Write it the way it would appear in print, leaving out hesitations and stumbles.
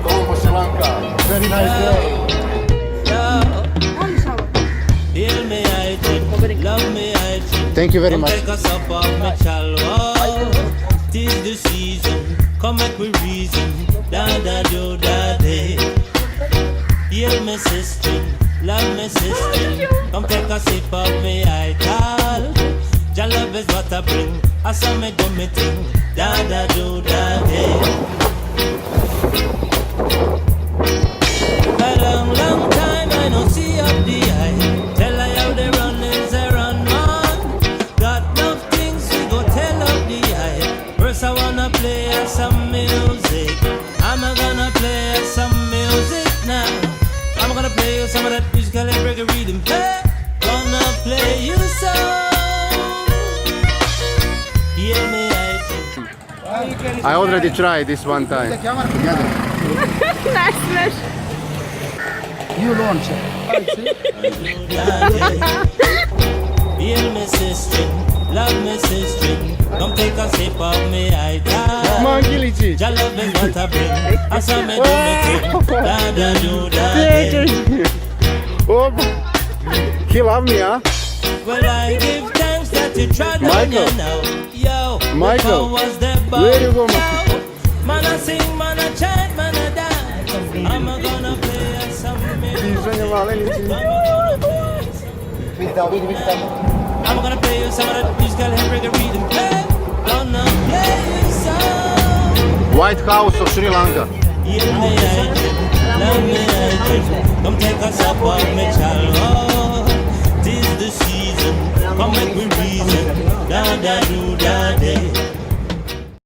Colombo, Sri Lanka. Very nice girl. Thank you very much. Tis the season, come make we reason. Da da do da day. Heal me sister, love me sister. Come take a sip of me I call. Your love is what I bring. I saw me do me thing. Da da do da day. A long, long time I don't see up the eye. Tell I how they run is a run man. Got enough things we go tell up the eye. First I wanna play some music. I'm gonna play some music now. I'm gonna play you some of that musical and reggae rhythm. Hey, gonna play you some. Hear me I already tried this one time. Nice. You launch it. Heal me sister, love me sister. Come take a sip of me I die. Come on, Kilichi. Your love is what I bring. I saw me do me thing. Da da do da. Oh, he love me, huh? Well, I give thanks that you tried on Michael. you now. Yo, Michael, was the where you go, man, I sing, man, I chant, man, I dance. I'm gonna play some music. I'm gonna play you some of that musical and reggae rhythm. Hey, gonna play you some. White House of Sri Lanka. Heal me, I drink, love me, I drink. Come take a sip of me, child. Tis the season, come make me reason. Da da do da day.